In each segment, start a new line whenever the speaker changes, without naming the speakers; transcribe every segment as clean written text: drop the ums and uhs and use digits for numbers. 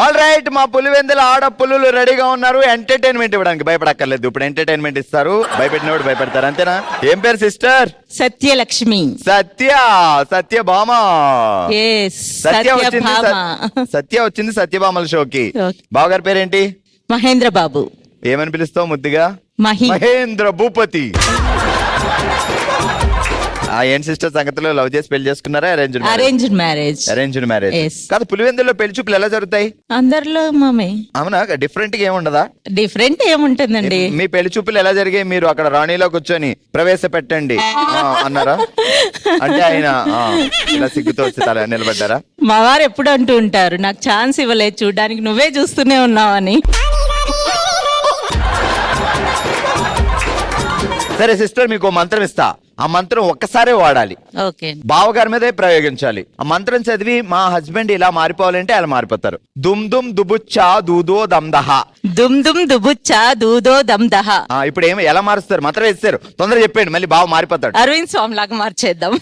All right, మా పులివెందుల ఆడ పులులు రెడీగా ఉన్నారు ఎంటర్టైన్మెంట్ ఇవ్వడానికి. భయపడక్కర్లేదు, ఇప్పుడు ఎంటర్టైన్మెంట్ ఇస్తారు. భయపెట్టినోడు భయపెడతారు, అంతేనా? ఏం పేరు సిస్టర్?
సత్యలక్ష్మి.
సత్యభామ. సత్య వచ్చింది సత్యభామల షోకి. బావగారి పేరేంటి?
మహేంద్ర బాబు.
ఏమని పిలుస్తావు ముద్దుగా? మహేంద్ర భూపతి. ఏంటి సిస్టర్ సంగతిలో, లవ్ చేసి పెళ్లి చేసుకున్నారా? Arranged marriage. కాదు, పులివెందుల్లో పెళ్లి చూపులు ఎలా జరుగుతాయి?
అందరిలో మామే.
అవునా? డిఫరెంట్ గా ఏముండదా?
డిఫరెంట్ ఏముంటుందండి.
మీ పెళ్లి చూపులు ఎలా జరిగాయి? మీరు అక్కడ రాణిలో కూర్చొని ప్రవేశపెట్టండి అన్నారా? అంటే ఆయన ఇలా సిగ్గుతో వచ్చి తల నిలబడ్డారా?
మా వారు ఎప్పుడు అంటూ ఉంటారు, నాకు ఛాన్స్ ఇవ్వలేదు చూడడానికి, నువ్వే చూస్తూనే ఉన్నావని.
సరే సిస్టర్, మీకు మంత్రం ఇస్తా. ఆ మంత్రం ఒక్కసారే వాడాలి. బావగారి మీదే ప్రయోగించాలి. ఆ మంత్రం చదివి మా హస్బెండ్ ఇలా మారిపోవాలంటే అలా మారిపోతారు. దుమ్ దుమ్ దుబుచ్చా దూదో దమ్దహ.
దుమ్ దుమ్ దుబుచ్చా దూదో దమ్దహ.
ఇప్పుడు ఏమి ఎలా మారుస్తారు? మంత్రం వేస్తారు, తొందరగా చెప్పండి, మళ్ళీ బావ మారిపోతాడు.
అరవింద్ స్వామి లాగా మార్చేద్దాం.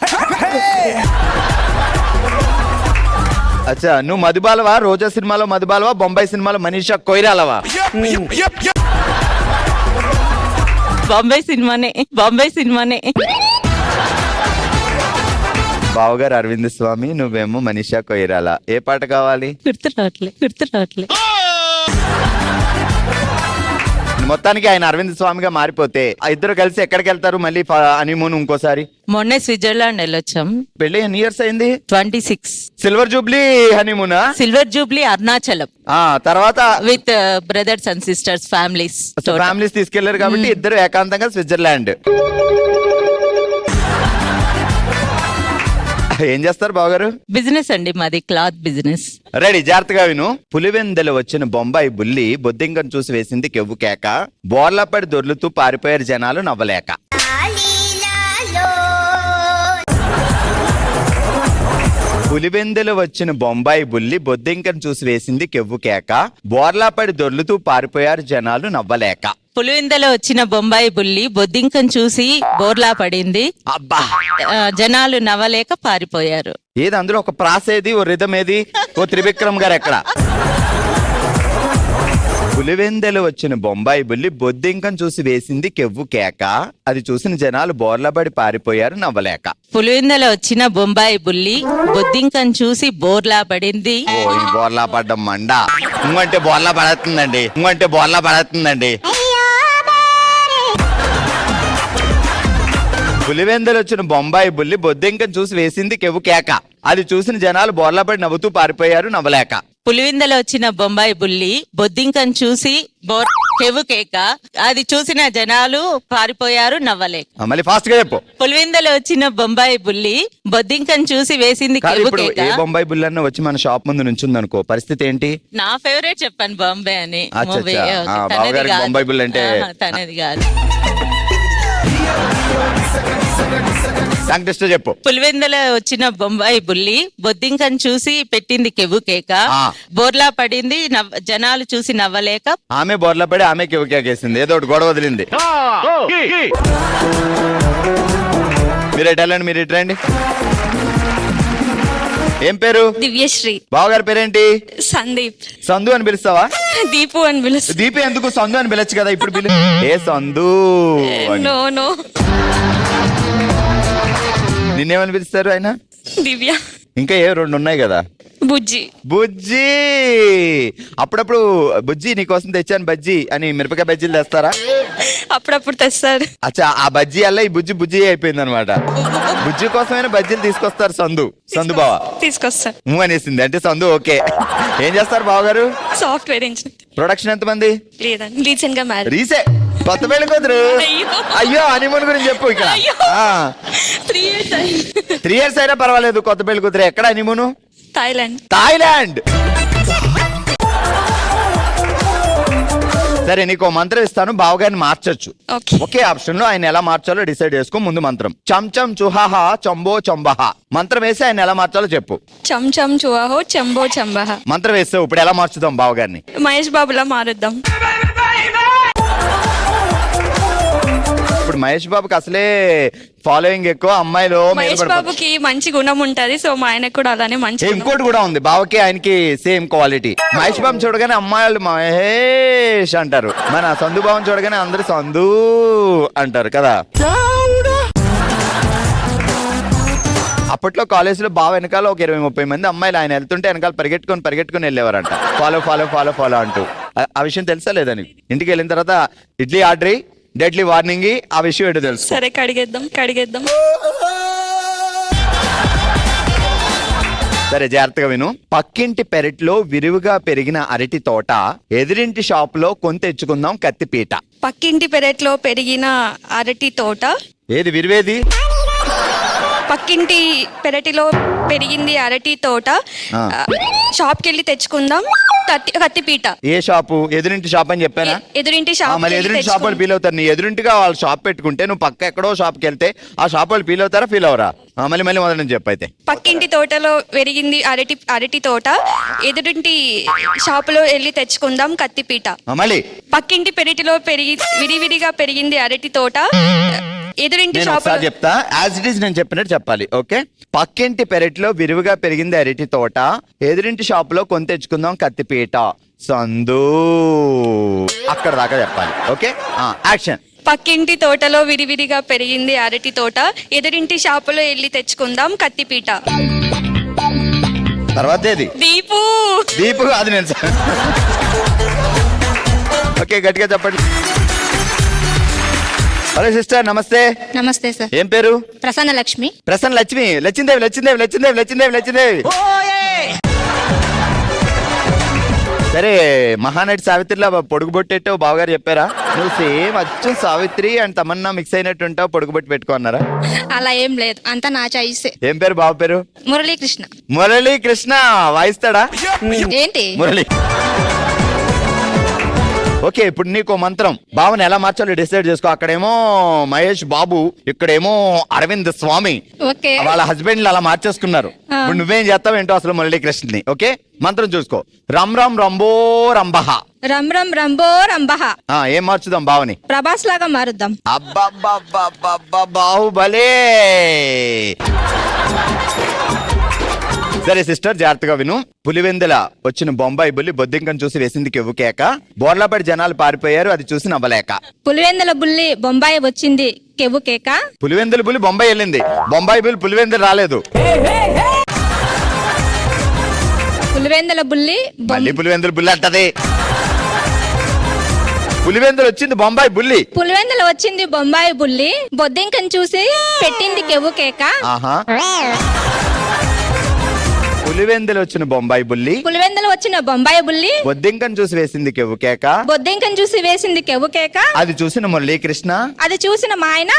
అచ్చా, నువ్వు మధుబాలవా? రోజా సినిమాలో మధుబాలవా? బొంబాయి సినిమాలో మనీషా కొయిరాలవా?
బాంబే సినిమానే.
బావగారు అరవింద్ స్వామి, నువ్వేమో మనీషా కొయిరాలా. ఏ పాట కావాలి?
గుర్తు రావట్లే.
మొత్తానికి ఆయన అరవింద్ స్వామిగా మారిపోతే ఆ ఇద్దరు కలిసి ఎక్కడికి వెళ్తారు మళ్ళీ హనీమూన్? ఇంకోసారి
మొన్నే స్విట్జర్లాండ్ వెళ్ళొచ్చాం.
పెళ్లి ఎన్ని ఇయర్స్ అయింది?
26.
సిల్వర్ జూబ్లీ హనీమూనా?
Silver jubilee Arunachalam.
తర్వాత
with brothers and sisters families
తీసుకెళ్లారు కాబట్టి ఇద్దరు ఏకాంతంగా స్విట్జర్లాండ్. ఏం చేస్తారు బావగారు?
బిజినెస్ అండి మాది, క్లాత్ బిజినెస్.
రెడీ, జాగ్రత్తగా విను. పులివెందులు వచ్చిన బొంబాయి బుల్లి బొద్దింకను చూసి వేసింది కెవ్వు కేక. బోర్లపడి దొర్లుతూ పారిపోయారు జనాలు నవ్వలేక. పులివెందులు వచ్చిన బొంబాయి బుల్లి బొద్దింకను చూసి వేసింది కెవ్వు కేక. బోర్లాపడి దొర్లుతూ పారిపోయారు జనాలు నవ్వలేక.
పులివెందులో వచ్చిన బొంబాయి బుల్లి బొద్దింకను చూసి బోర్లా పడింది.
అబ్బా,
జనాలు నవ్వలేక పారిపోయారు.
ఏది అందులో ఒక ప్రాస ఏది, ఓ రిధం ఏది? ఓ త్రివిక్రమ్ గారు ఎక్కడ? పులివెందులు వచ్చిన బొంబాయి బుల్లి బొద్దింకను చూసి వేసింది కెవ్వు కేక. అది చూసిన జనాలు బోర్లబడి పారిపోయారు నవ్వలేక.
పులివెందులో వచ్చిన బొంబాయి బుల్లి బొద్దింకను చూసి బోర్లా పడింది.
బోర్లా పడ్డం మండ. ఇంకంటే బోర్లా పడుతుందండి. పులివెందులు వచ్చిన బొంబాయి బుల్లి బొద్దింకను చూసి వేసింది కెవ్వు కేక. అది చూసిన జనాలు బోర్లపడి నవ్వుతూ పారిపోయారు నవ్వలేక.
పులివెందులో వచ్చిన బొంబాయి బుల్లి బొద్దింకను చూసి కెవ్వు కేక. అది చూసిన జనాలు పారిపోయారు నవ్వలేక.
మళ్ళీ ఫాస్ట్ గా చెప్పు.
పులివెందులో వచ్చిన బొంబాయి బుల్లి బొద్దింకను చూసి వేసింది కెవ్వు కేక.
ఏ బొంబాయి బుల్లి అన్న వచ్చి మన షాప్ ముందు నుంచింది అనుకో, పరిస్థితి ఏంటి?
నా ఫేవరెట్ చెప్పాను బాంబే అని.
బొంబాయి బుల్లి అంటే
తనది కాదు.
చెప్పు.
పులివెందులో వచ్చిన బొంబాయి బుల్లి బొద్దింకను చూసి పెట్టింది కెవ్వు కేక. బోర్లా పడింది, జనాలు చూసి నవ్వలేక.
ఆమె బోర్లా పడి ఆమె కెవ్వు కేకేసింది, ఏదో ఒకటి గొడవ వదిలింది. మీరు రండి. ఏం పేరు?
దివ్యశ్రీ.
బావగారి పేరేంటి?
సందీప్.
సందు అని పిలుస్తావా?
దీపు అని పిలుస్తా.
దీపు ఎందుకు? సందు అని పిలచ్చు కదా ఇప్పుడు. పిలు. ఏ సందు?
నో.
నిన్నేమని పిలుస్తారు ఆయన?
దివ్య.
ఇంకా ఏ రెండు ఉన్నాయి కదా? బుజ్జి. అప్పుడప్పుడు బుజ్జి నీకోసం తెచ్చాను బజ్జీ అని మిరపకాయ బజ్జీలు తెస్తారా?
అప్పుడప్పుడు తెస్తారు.
అచ్చా, ఆ బజ్జీ అల్ల ఈ బుజ్జి అయిపోయింది అనమాట. బుజ్జి కోసమైనా బజ్జీలు తీసుకొస్తారు సందు బావ
తీసుకొస్తారు.
అనేసింది అంటే సందు. ఓకే. ఏం చేస్తారు బావగారు?
Software engineer.
ప్రొడక్షన్ ఎంతమంది?
లేదండి, రీసెంట్ గా మ్యారేజ్.
కొత్త పెళ్లి కూతురు. అయ్యో, హనీమూన్ గురించి చెప్పు. ఇక్కడ 3 years అయినా పర్వాలేదు. కొత్త పెళ్లి కూతురు. ఎక్కడ హనీమూన్? థాయిలాండ్. సరే, నీకు మంత్రం ఇస్తాను, బావగారిని మార్చొచ్చు. ఒకే ఆప్షన్ లో ఆయన ఎలా మార్చాలో డిసైడ్ చేసుకో. ముందు మంత్రం చంచం చుహాహ చంబో చంబహ. మంత్రం వేసి ఆయన ఎలా మార్చాలో చెప్పు.
చంచం చుహాహో చంబో చంబహ.
మంత్రం వేస్తావు. ఇప్పుడు ఎలా మార్చుదాం బావగారిని?
మహేష్ బాబులా మారుద్దాం.
ఇప్పుడు మహేష్ బాబుకి అసలే ఫాలోయింగ్ ఎక్కువ, అమ్మాయిలు
మహేష్ బాబుకి మంచి గుణం ఉంటది, సో మా ఆయనకు కూడా అలానే మంచి గుణం.
ఇంకోటి కూడా ఉంది, బావకి ఆయనకి సేమ్ క్వాలిటీ. మహేష్ బాబు చూడగానే అమ్మాయిలు మహేష్ అంటారు, మన సందు బాబుని చూడగానే అందరు సందు అంటారు కదా. అప్పట్లో కాలేజీలో బావ వెనకాల ఒక 20-30 మంది అమ్మాయిలు ఆయన వెళ్తుంటే వెనకాల పరిగెట్టుకొని వెళ్ళేవారంట, ఫాలో ఫాలో ఫాలో ఫాలో అంటూ. ఆ విషయం తెలుసా లేదా నీకు? ఇంటికి వెళ్ళిన తర్వాత ఇడ్లీ ఆర్డర్, డెడ్లీ వార్నింగ్, ఆ విషయం ఏంటో తెలుసు.
సరే కడిగేద్దాం.
సరే జాగ్రత్తగా విను. పక్కింటి పెరట్లో విరివిగా పెరిగిన అరటి తోట, ఎదురింటి షాప్ లో కొని తెచ్చుకుందాం కత్తిపీట.
పక్కింటి పెరట్లో పెరిగిన అరటి తోట,
ఏది విరివేది?
పక్కింటి పెరటిలో పెరిగింది అరటి తోట,
ఆ.
షాప్కి వెళ్ళి తెచ్చుకుందాం కత్తిపీట.
ఏ షాపు? ఎదురింటి షాప్ అని చెప్పానా?
ఎదురింటి
ఆ,
షాప్
మరి ఎదురింటి షాప్ వాళ్ళు ఫీల్ అవుతారు. నీ ఎదురింటిగా వాళ్ళు షాప్ పెట్టుకుంటే నువ్వు పక్క ఎక్కడో షాప్కి వెళ్తే ఆ షాప్ వాళ్ళు ఫీల్ అవుతారా, ఫీల్ అవరా? మళ్ళీ మొదలని చెప్పైతే.
పక్కింటి తోటలో పెరిగింది అరటి తోట, ఎదురింటి షాపులో వెళ్ళి తెచ్చుకుందాం కత్తిపీట.
మళ్ళీ
పక్కింటి పెరటిలో విడివిడిగా పెరిగింది అరటి తోట, ఎదురింటి
నేను
షాపులో.
ఒకసారి చెప్తా, యాజ్ ఇట్ ఈస్ నేను చెప్పినట్టు చెప్పాలి. ఓకే. పక్కింటి పెరట్లో విరివిగా పెరిగింది అరటి తోట, ఎదురింటి షాప్ లో కొని తెచ్చుకుందాం కత్తిపీట, సందు, అక్కడ దాకా చెప్పాలి. Okay, action.
పక్కింటి తోటలో విడివిడిగా పెరిగింది అరటి తోట, ఎదురింటి షాపులో వెళ్ళి తెచ్చుకుందాం కత్తిపీట.
తర్వాత ఏది? దీపు అది నేను. ఓకే, గట్టిగా చెప్పండి. హలో సిస్టర్, నమస్తే.
నమస్తే సార్.
ఏం పేరు?
ప్రసన్న లక్ష్మి.
ప్రసన్న లక్ష్మి. లచ్చిందేవి. సరే, మహానటి సావిత్రిలా పొడుగుబొట్టేట్టావు బావగారు చెప్పారా? నువ్వు సేమ్ అచ్చం సావిత్రి అండ్ తమన్నా మిక్స్ అయినట్టు ఉంటావు, పొడుగుబొట్టు పెట్టుకో అన్నారా?
అలా ఏం లేదు, అంతా నా చాయిసే.
ఏం పేరు బావ పేరు?
మురళీకృష్ణ.
వాయిస్తాడా?
ఏంటి
మురళి. ఓకే, ఇప్పుడు నీకు మంత్రం, బావని ఎలా మార్చాలో డిసైడ్ చేసుకో. అక్కడేమో మహేష్ బాబు, ఇక్కడేమో అరవింద్ స్వామి,
ఓకే.
వాళ్ళ హస్బెండ్ అలా మార్చేసుకున్నారు. ఇప్పుడు నువ్వేం చేస్తావు ఏంటో అసలు మురళీకృష్ణని. ఓకే, మంత్రం చూసుకో. రమ్ రమ్ రంబో రంబహ.
రమ్ రమ్ రంబో రంబహ.
ఏం మార్చుదాం బావని?
ప్రభాస్ లాగా మారుద్దాం.
అబ్బబ్బబ్బబ్బబ్బ, బాహుబలే. సరే సిస్టర్, జాగ్రత్తగా విను. పులివెందుల వచ్చిన బొంబాయి బుల్లి బొద్దింకను చూసి వేసింది కెవ్వుకేక, బోర్లపడి జనాలు పారిపోయారు అది చూసి నవ్వలేక.
పులివెందుల బుల్లి బొంబాయి వచ్చింది కెవ్వుకేక.
పులివెందుల బుల్లి బొంబాయి వెళ్ళింది, బొంబాయి బుల్లి పులివెందులు రాలేదు.
పులివెందుల బుల్లి
మళ్ళీ పులివెందుల బుల్లి అంటది. పులివెందులు వచ్చింది బొంబాయి బుల్లి.
పులివెందుల వచ్చింది బొంబాయి బుల్లి, బొద్దింకను చూసి పెట్టింది కెవ్వుకేక.
ఆహా. పులివెందులు వచ్చిన బొంబాయి బుల్లి,
పులివెందుల వచ్చిన బొంబాయి బుల్లి
బొద్దింకను చూసి వేసింది కెవ్వుకేక,
బొద్దింకను చూసి వేసింది కెవ్వుకేక.
అది చూసిన మురళీకృష్ణ,
అది చూసిన మా ఆయన